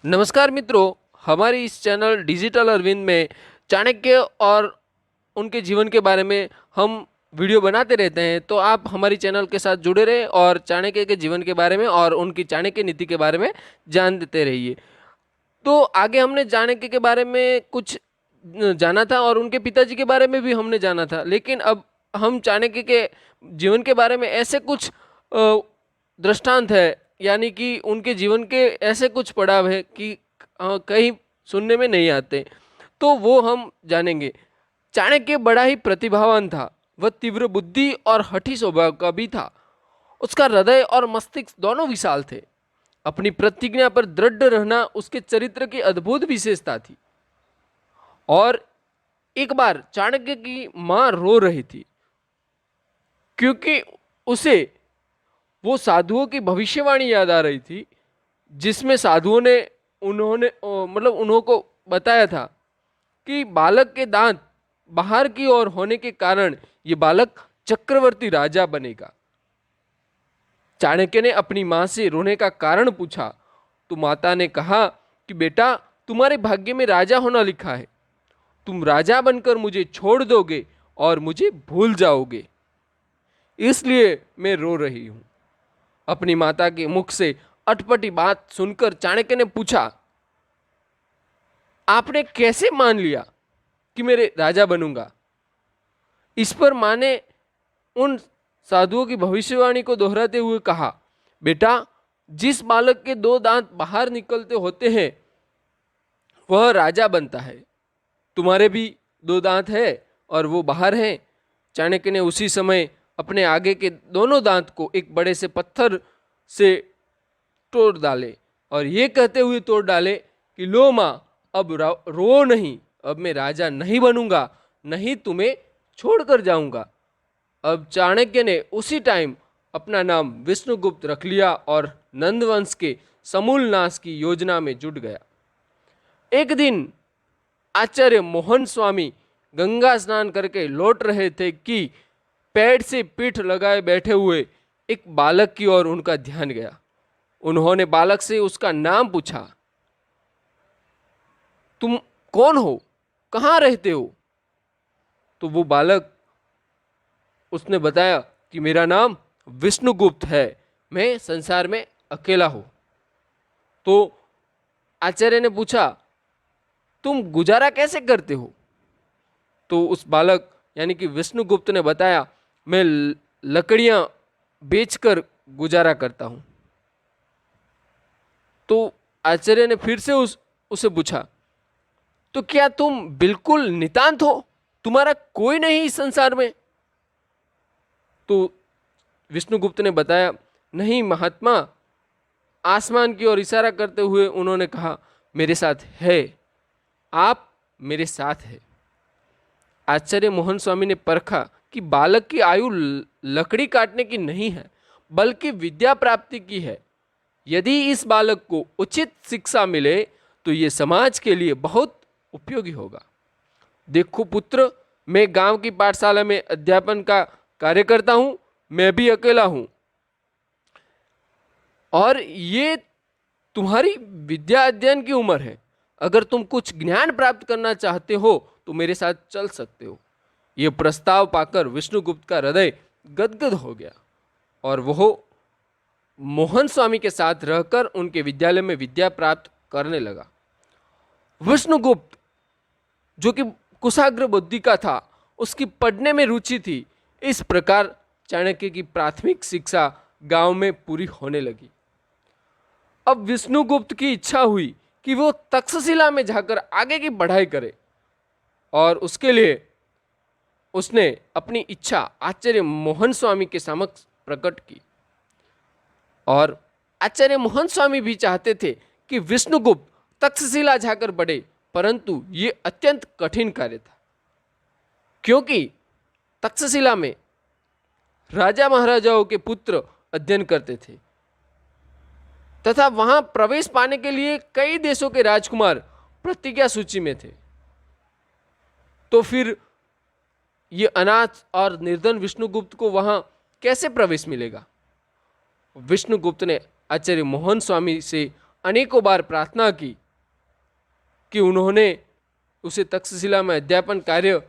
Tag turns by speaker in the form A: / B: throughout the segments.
A: नमस्कार मित्रों, हमारे इस चैनल डिजिटल अरविंद में चाणक्य और उनके जीवन के बारे में हम वीडियो बनाते रहते हैं। तो आप हमारी चैनल के साथ जुड़े रहें और चाणक्य के जीवन के बारे में और उनकी चाणक्य नीति के बारे में जानते रहिए। तो आगे हमने चाणक्य के बारे में कुछ जाना था और उनके पिताजी के बारे में भी हमने जाना था, लेकिन अब हम चाणक्य के जीवन के बारे में ऐसे कुछ दृष्टांत है, यानी कि उनके जीवन के ऐसे कुछ पड़ाव है कि कहीं सुनने में नहीं आते, तो वो हम जानेंगे। चाणक्य बड़ा ही प्रतिभावान था। वह तीव्र बुद्धि और हठी स्वभाव का भी था। उसका हृदय और मस्तिष्क दोनों विशाल थे। अपनी प्रतिज्ञा पर दृढ़ रहना उसके चरित्र की अद्भुत विशेषता थी। और एक बार चाणक्य की मां रो रही थी क्योंकि उसे वो साधुओं की भविष्यवाणी याद आ रही थी, जिसमें साधुओं ने उन्होंने बताया था कि बालक के दांत बाहर की ओर होने के कारण ये बालक चक्रवर्ती राजा बनेगा। चाणक्य ने अपनी मां से रोने का कारण पूछा तो माता ने कहा कि बेटा, तुम्हारे भाग्य में राजा होना लिखा है। तुम राजा बनकर मुझे छोड़ दोगे और मुझे भूल जाओगे, इसलिए मैं रो रही हूं। अपनी माता के मुख से अटपटी बात सुनकर चाणक्य ने पूछा, आपने कैसे मान लिया कि मेरे राजा बनूंगा? इस पर मां ने उन साधुओं की भविष्यवाणी को दोहराते हुए कहा, बेटा, जिस बालक के दो दांत बाहर निकलते होते हैं वह राजा बनता है। तुम्हारे भी दो दांत है और वो बाहर हैं। चाणक्य ने उसी समय अपने आगे के दोनों दांत को एक बड़े से पत्थर से तोड़ डाले और ये कहते हुए तोड़ डाले कि लो मां, अब रो नहीं, अब मैं राजा नहीं बनूंगा, नहीं तुम्हें छोड़कर जाऊंगा। अब चाणक्य ने उसी टाइम अपना नाम विष्णुगुप्त रख लिया और नंदवंश के समूल नाश की योजना में जुट गया। एक दिन आचार्य मोहन स्वामी गंगा स्नान करके लौट रहे थे कि पेड़ से पीठ लगाए बैठे हुए एक बालक की ओर उनका ध्यान गया। उन्होंने बालक से उसका नाम पूछा, तुम कौन हो, कहाँ रहते हो? तो वो बालक, उसने बताया कि मेरा नाम विष्णुगुप्त है, मैं संसार में अकेला हूं। तो आचार्य ने पूछा, तुम गुजारा कैसे करते हो? तो उस बालक यानी कि विष्णुगुप्त ने बताया, मैं लकड़ियां बेचकर गुजारा करता हूं। तो आचार्य ने फिर से उसे पूछा, तो क्या तुम बिल्कुल नितांत हो, तुम्हारा कोई नहीं इस संसार में? तो विष्णुगुप्त ने बताया, नहीं महात्मा। आसमान की ओर इशारा करते हुए उन्होंने कहा, मेरे साथ है, आप मेरे साथ है। आचार्य मोहन स्वामी ने परखा कि बालक की आयु लकड़ी काटने की नहीं है, बल्कि विद्या प्राप्ति की है। यदि इस बालक को उचित शिक्षा मिले तो ये समाज के लिए बहुत उपयोगी होगा। देखो पुत्र, मैं गांव की पाठशाला में अध्यापन का कार्य करता हूं, मैं भी अकेला हूं, और ये तुम्हारी विद्या अध्ययन की उम्र है। अगर तुम कुछ ज्ञान प्राप्त करना चाहते हो तो मेरे साथ चल सकते हो। यह प्रस्ताव पाकर विष्णुगुप्त का हृदय गदगद हो गया और वह मोहन स्वामी के साथ रहकर उनके विद्यालय में विद्या प्राप्त करने लगा। विष्णुगुप्त, जो कि कुशाग्र बुद्धि का था, उसकी पढ़ने में रुचि थी। इस प्रकार चाणक्य की प्राथमिक शिक्षा गांव में पूरी होने लगी। अब विष्णुगुप्त की इच्छा हुई कि वो तक्षशिला में जाकर आगे की पढ़ाई करे, और उसके लिए उसने अपनी इच्छा आचार्य मोहन स्वामी के समक्ष प्रकट की। और आचार्य मोहन स्वामी भी चाहते थे कि विष्णुगुप्त तक्षशिला जाकर पढ़े, परंतु ये अत्यंत कठिन कार्य था, क्योंकि तक्षशिला में राजा महाराजाओं के पुत्र अध्ययन करते थे तथा वहां प्रवेश पाने के लिए कई देशों के राजकुमार प्रतिज्ञा सूची में थे। तो फिर ये अनाथ और निर्धन विष्णुगुप्त को वहां कैसे प्रवेश मिलेगा? विष्णुगुप्त ने आचार्य मोहन स्वामी से अनेकों बार प्रार्थना की कि उन्होंने उसे तक्षशिला में अध्यापन कार्य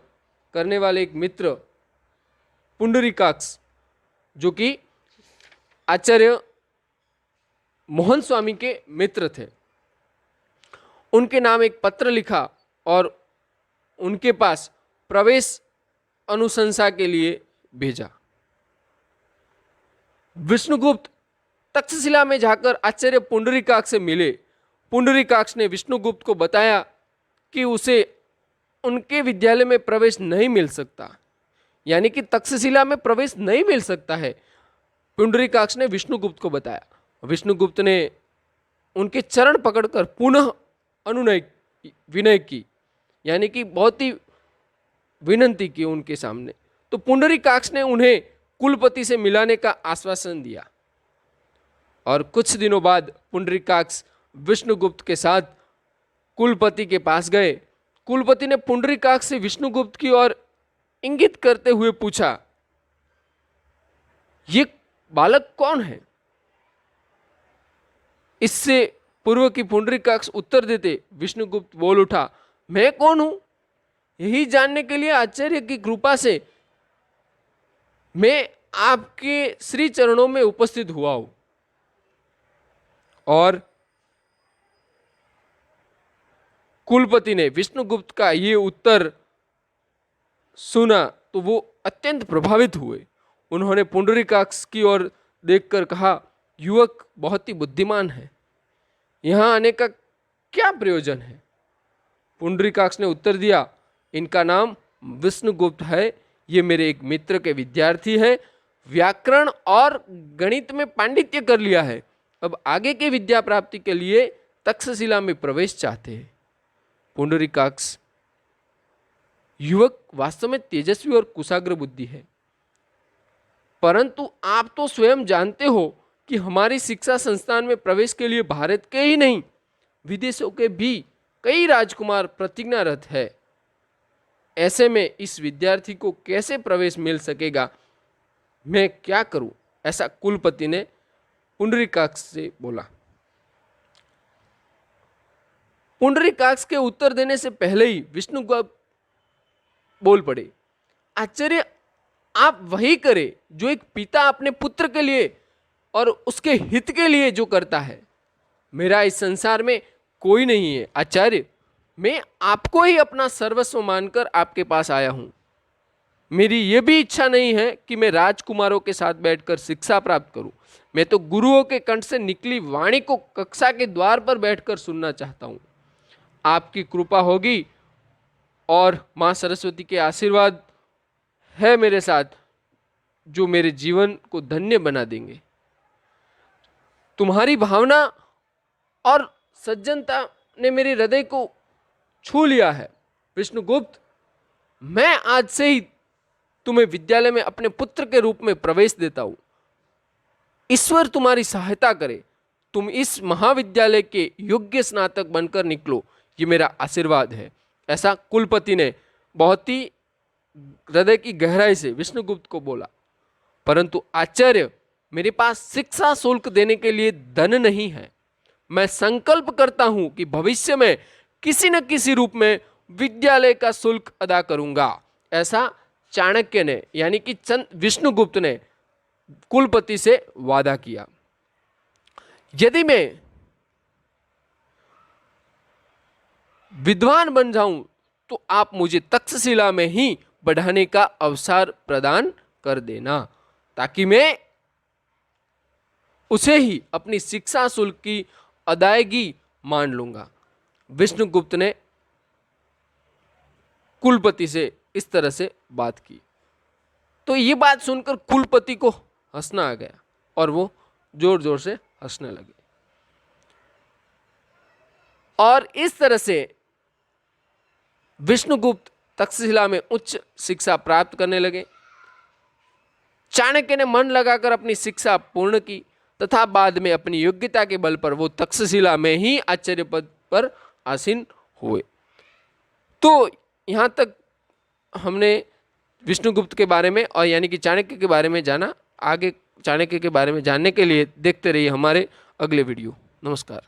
A: करने वाले एक मित्र पुंडरीकाक्ष, जो कि आचार्य मोहन स्वामी के मित्र थे, उनके नाम एक पत्र लिखा और उनके पास प्रवेश अनुशंसा के लिए भेजा। विष्णुगुप्त तक्षशिला में जाकर आचार्य पुंडरीकाक्ष से मिले। पुंडरीकाक्ष ने विष्णुगुप्त को बताया कि उसे उनके विद्यालय में प्रवेश नहीं मिल सकता, यानी कि तक्षशिला में प्रवेश नहीं मिल सकता है। पुंडरीकाक्ष ने विष्णुगुप्त को बताया। विष्णुगुप्त ने उनके चरण पकड़कर पुनः विनय की, यानी कि बहुत ही विनंती की उनके सामने। तो पुंडरीकाक्ष ने उन्हें कुलपति से मिलाने का आश्वासन दिया और कुछ दिनों बाद पुंडरीकाक्ष विष्णुगुप्त के साथ कुलपति के पास गए। कुलपति ने पुंडरीकाक्ष से विष्णुगुप्त की ओर इंगित करते हुए पूछा, ये बालक कौन है? इससे पूर्व की पुंडरीकाक्ष उत्तर देते विष्णुगुप्त बोल उठा, मैं कौन हूं? यही जानने के लिए आचार्य की कृपा से मैं आपके श्री चरणों में उपस्थित हुआ हूं। और कुलपति ने विष्णुगुप्त का ये उत्तर सुना तो वो अत्यंत प्रभावित हुए। उन्होंने पुंडरीकाक्ष की ओर देखकर कहा, युवक बहुत ही बुद्धिमान है, यहां आने का क्या प्रयोजन है? पुंडरीकाक्ष ने उत्तर दिया, इनका नाम विष्णुगुप्त है, ये मेरे एक मित्र के विद्यार्थी है, व्याकरण और गणित में पांडित्य कर लिया है, अब आगे की विद्या प्राप्ति के लिए तक्षशिला में प्रवेश चाहते हैं। पुंडरीकाक्ष, युवक वास्तव में तेजस्वी और कुशाग्र बुद्धि है, परंतु आप तो स्वयं जानते हो कि हमारी शिक्षा संस्थान में प्रवेश के लिए भारत के ही नहीं विदेशों के भी कई राजकुमार प्रतिज्ञारत है। ऐसे में इस विद्यार्थी को कैसे प्रवेश मिल सकेगा? मैं क्या करूं? ऐसा कुलपति ने पुंडरीकाक्ष से बोला। पुंडरीकाक्ष के उत्तर देने से पहले ही विष्णुगुप्त बोल पड़े, आचार्य आप वही करें जो एक पिता अपने पुत्र के लिए और उसके हित के लिए जो करता है। मेरा इस संसार में कोई नहीं है आचार्य, मैं आपको ही अपना सर्वस्व मानकर आपके पास आया हूं। मेरी यह भी इच्छा नहीं है कि मैं राजकुमारों के साथ बैठकर शिक्षा प्राप्त करूं। मैं तो गुरुओं के कंठ से निकली वाणी को कक्षा के द्वार पर बैठकर सुनना चाहता हूं। आपकी कृपा होगी और मां सरस्वती के आशीर्वाद है मेरे साथ, जो मेरे जीवन को धन्य बना देंगे। तुम्हारी भावना और सज्जनता ने मेरे हृदय को छू लिया है। विष्णुगुप्त, मैं आज से ही तुम्हें विद्यालय में अपने पुत्र के रूप में प्रवेश देता हूं। ईश्वर तुम्हारी सहायता करे, तुम इस महाविद्यालय के योग्य स्नातक बनकर निकलो, ये मेरा आशीर्वाद है। ऐसा कुलपति ने बहुत ही हृदय की गहराई से विष्णुगुप्त को बोला। परंतु आचार्य, मेरे पास शिक्षा शुल्क देने के लिए धन नहीं है। मैं संकल्प करता हूं कि भविष्य में किसी न किसी रूप में विद्यालय का शुल्क अदा करूंगा। ऐसा चाणक्य ने, यानी कि विष्णुगुप्त ने कुलपति से वादा किया। यदि मैं विद्वान बन जाऊं तो आप मुझे तक्षशिला में ही बढ़ाने का अवसर प्रदान कर देना, ताकि मैं उसे ही अपनी शिक्षा शुल्क की अदायगी मान लूंगा। विष्णुगुप्त ने कुलपति से इस तरह से बात की। तो ये बात सुनकर कुलपति को हंसना आ गया और वो जोर जोर से हंसने लगे। और इस तरह से विष्णुगुप्त तक्षशिला में उच्च शिक्षा प्राप्त करने लगे। चाणक्य ने मन लगाकर अपनी शिक्षा पूर्ण की तथा बाद में अपनी योग्यता के बल पर वो तक्षशिला में ही आचार्य पद पर आसीन हुए। तो यहाँ तक हमने विष्णुगुप्त के बारे में और यानी कि चाणक्य के बारे में जाना। आगे चाणक्य के बारे में जानने के लिए देखते रहिए हमारे अगले वीडियो। नमस्कार।